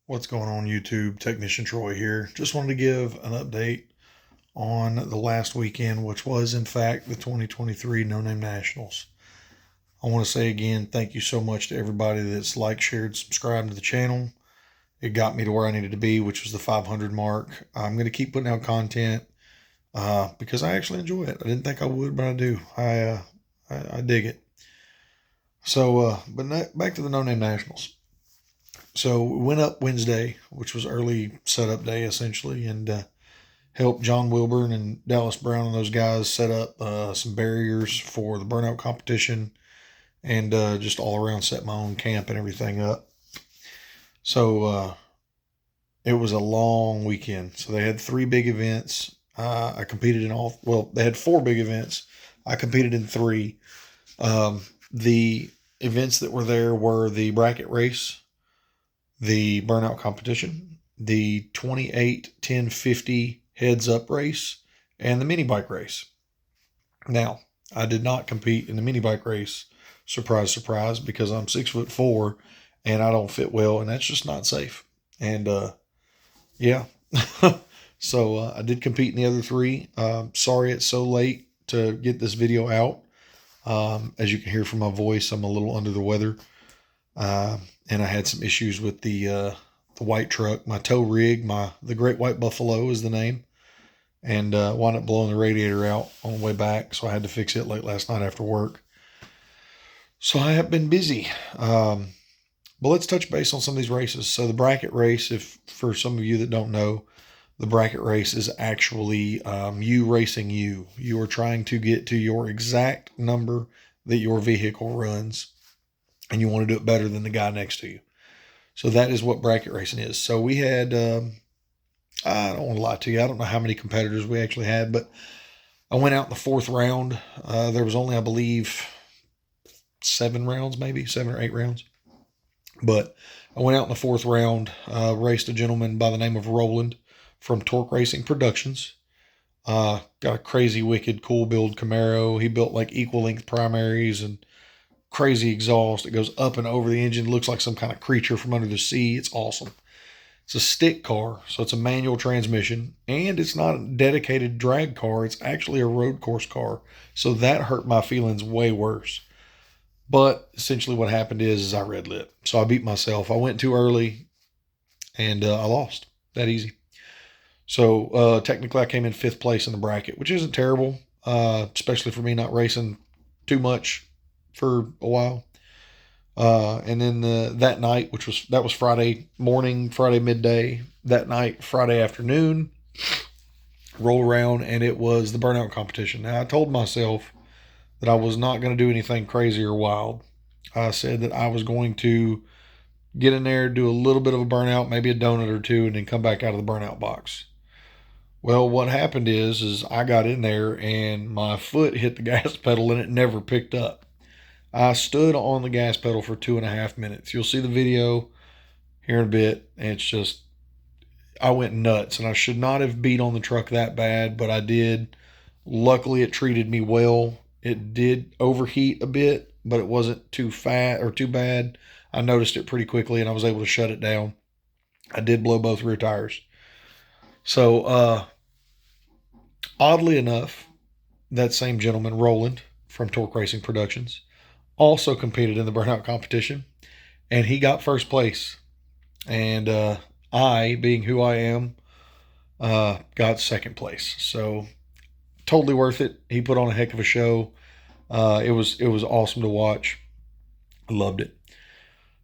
What's going on YouTube? Technician Troy here. Just wanted to give an update on the last weekend, which was in fact the 2023 No Name Nationals. I want to say again, thank you so much to everybody that's liked, shared, subscribed to the channel. It got me to where I needed to be, which was the 500 mark. I'm going to keep putting out content because I actually enjoy it. I didn't think I would, but I do. I dig it. So, back to the No Name Nationals. So we went up Wednesday, which was early setup day essentially, and helped John Wilburn and Dallas Brown and those guys set up some barriers for the burnout competition, and just all around set my own camp and everything up. So it was a long weekend. So they had 3 big events. I competed in all. Well, they had 4 big events. I competed in 3. The events that were there were the bracket race, the burnout competition, the 28 10 50 heads up race, and the mini bike race. Now, I did not compete in the mini bike race, surprise, surprise, because I'm 6'4" and I don't fit well, and that's just not safe. And yeah, so I did compete in the other 3. Sorry it's so late to get this video out. As you can hear from my voice, I'm a little under the weather. And I had some issues with the white truck. My tow rig, the Great White Buffalo is the name, and wound up blowing the radiator out on the way back, so I had to fix it late last night after work. So I have been busy. But let's touch base on some of these races. So the bracket race, if for some of you that don't know, the bracket race is actually you racing you. You are trying to get to your exact number that your vehicle runs, and you want to do it better than the guy next to you. So that is what bracket racing is. So we had, I don't want to lie to you, I don't know how many competitors we actually had, but I went out in the 4th round. There was only, I believe, 7 rounds, maybe 7 or 8 rounds. But I went out in the 4th round, raced a gentleman by the name of Roland from Torque Racing Productions. Got a crazy, wicked, cool build Camaro. He built like equal length primaries and crazy exhaust. It goes up and over the engine. It looks like some kind of creature from under the sea. It's awesome. It's a stick car, so it's a manual transmission, and it's not a dedicated drag car. It's actually a road course car. So that hurt my feelings way worse. But essentially what happened is I red lit. So I beat myself. I went too early, and I lost. That easy. So technically I came in 5th place in the bracket, which isn't terrible, especially for me not racing too much for a while. And then that night, that was Friday morning, Friday midday, that night, Friday afternoon, roll around, and it was the burnout competition. Now I told myself that I was not going to do anything crazy or wild. I said that I was going to get in there, do a little bit of a burnout, maybe a donut or 2, and then come back out of the burnout box. Well, what happened is I got in there and my foot hit the gas pedal and it never picked up. I stood on the gas pedal for 2.5 minutes. You'll see the video here in a bit. And it's just, I went nuts, and I should not have beat on the truck that bad, but I did. Luckily, it treated me well. It did overheat a bit, but it wasn't too fat or too bad. I noticed it pretty quickly, and I was able to shut it down. I did blow both rear tires. So, oddly enough, that same gentleman, Roland from Torque Racing Productions, also competed in the burnout competition, and he got 1st place. And I, being who I am, got 2nd place. So totally worth it. He put on a heck of a show. It was awesome to watch. I loved it.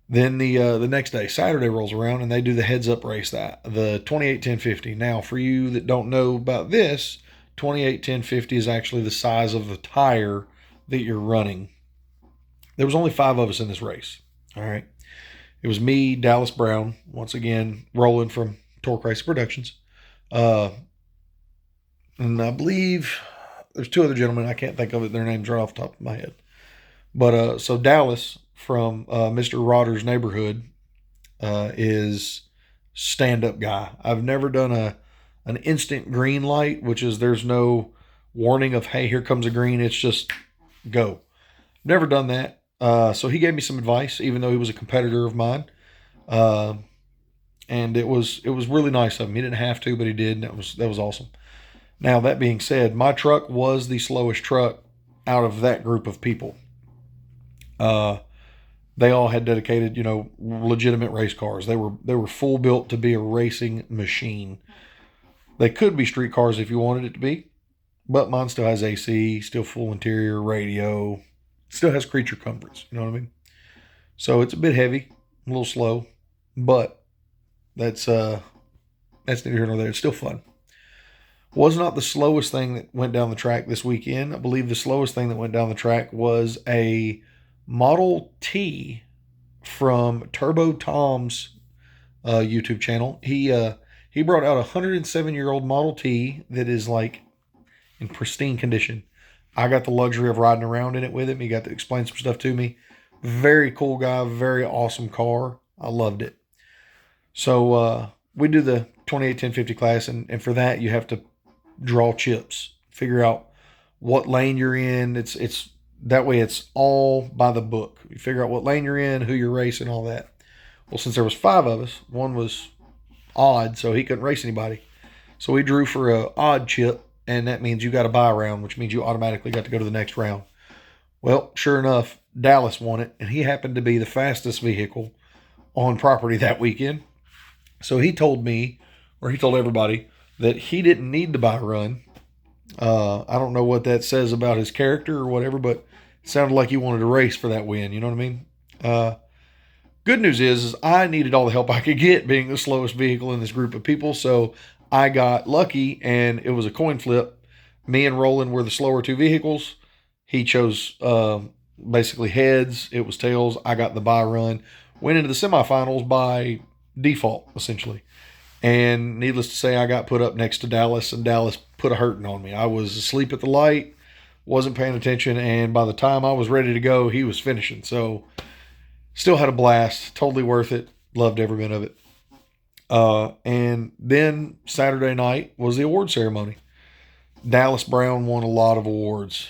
Then the next day, Saturday rolls around, and they do the heads up race, the 28 10 50. Now, for you that don't know about this, 28 10 50 is actually the size of the tire that you're running. There was only 5 of us in this race. All right. It was me, Dallas Brown, once again, Roland from Torque Racing Productions. And I believe there's 2 other gentlemen. I can't think of their names right off the top of my head. But so Dallas from Mr. Rodder's Neighborhood is stand-up guy. I've never done an instant green light, which is there's no warning of, hey, here comes a green. It's just go. Never done that. So he gave me some advice, even though he was a competitor of mine. and it was really nice of him. He didn't have to, but he did, and that was awesome. Now, that being said, my truck was the slowest truck out of that group of people. They all had dedicated, legitimate race cars. They were full built to be a racing machine. They could be street cars if you wanted it to be, but mine still has AC, still full interior, radio, still has creature comforts. You know what I mean? So it's a bit heavy, a little slow, but that's neither here nor there. It's still fun. Was not the slowest thing that went down the track this weekend. I believe the slowest thing that went down the track was a Model T from Turbo Tom's YouTube channel. He brought out a 107-year-old Model T that is like in pristine condition. I got the luxury of riding around in it with him. He got to explain some stuff to me. Very cool guy, very awesome car. I loved it. So we do the 28-10-50 class, and for that you have to draw chips, figure out what lane you're in. It's that way it's all by the book. You figure out what lane you're in, who you're racing, all that. Well, since there was 5 of us, one was odd, so he couldn't race anybody. So we drew for a odd chip, and that means you got to buy a round, which means you automatically got to go to the next round. Well, sure enough, Dallas won it, and he happened to be the fastest vehicle on property that weekend. So he told me, or he told everybody, that he didn't need to buy a run. I don't know what that says about his character or whatever, but it sounded like he wanted to race for that win. You know what I mean? Good news is I needed all the help I could get being the slowest vehicle in this group of people. So I got lucky, and it was a coin flip. Me and Roland were the slower 2 vehicles. He chose basically heads. It was tails. I got the buy run. Went into the semifinals by default, essentially. And needless to say, I got put up next to Dallas, and Dallas put a hurting on me. I was asleep at the light, wasn't paying attention, and by the time I was ready to go, he was finishing. So still had a blast. Totally worth it. Loved every minute of it. And then Saturday night was the award ceremony. Dallas Brown won a lot of awards.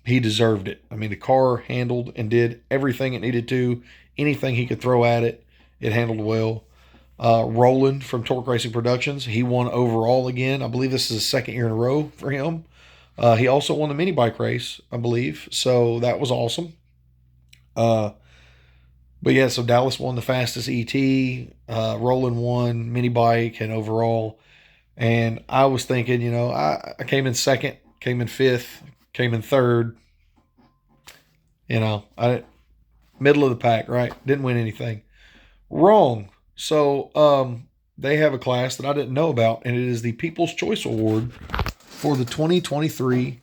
He deserved it. I mean, the car handled and did everything it needed to. Anything he could throw at it, it handled well. Roland from Torque Racing Productions, he won overall again. I believe this is the 2nd year in a row for him. He also won the mini bike race, I believe. So that was awesome. But yeah, so Dallas won the fastest ET. Roland won mini bike and overall. And I was thinking, I came in 2nd, came in 5th, came in 3rd. I middle of the pack, right? Didn't win anything. Wrong. So they have a class that I didn't know about, and it is the People's Choice Award for the 2023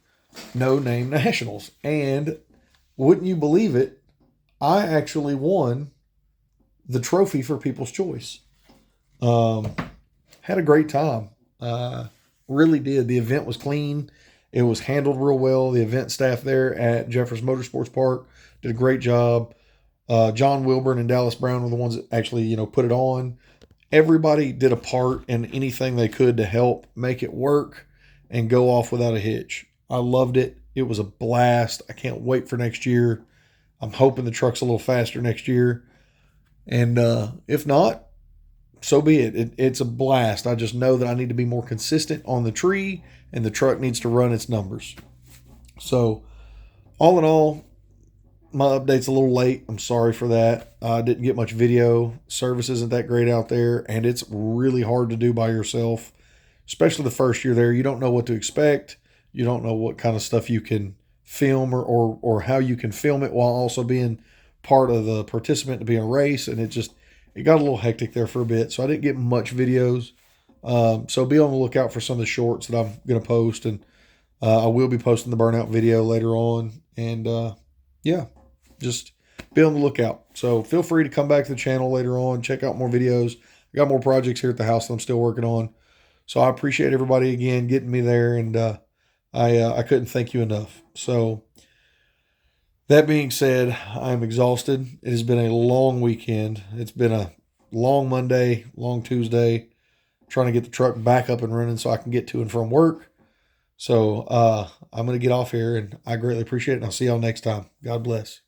No Name Nationals. And wouldn't you believe it, I actually won the trophy for People's Choice. Had a great time. Really did. The event was clean. It was handled real well. The event staff there at Jeffers Motorsports Park did a great job. John Wilburn and Dallas Brown were the ones that actually, put it on. Everybody did a part and anything they could to help make it work and go off without a hitch. I loved it. It was a blast. I can't wait for next year. I'm hoping the truck's a little faster next year. And if not, so be it. It's a blast. I just know that I need to be more consistent on the tree, and the truck needs to run its numbers. So, all in all, my update's a little late. I'm sorry for that. I didn't get much video. Service isn't that great out there, and it's really hard to do by yourself, especially the first year there. You don't know what to expect. You don't know what kind of stuff you can film or how you can film it while also being part of the participant to be in a race, and it got a little hectic there for a bit, so I didn't get much videos. So be on the lookout for some of the shorts that I'm going to post, and I will be posting the burnout video later on, and yeah, just be on the lookout. So feel free to come back to the channel later on, check out more videos. I got more projects here at the house that I'm still working on. So I appreciate everybody again getting me there, and I couldn't thank you enough. So that being said, I'm exhausted. It has been a long weekend. It's been a long Monday, long Tuesday, trying to get the truck back up and running so I can get to and from work. So I'm going to get off here, and I greatly appreciate it, and I'll see y'all next time. God bless.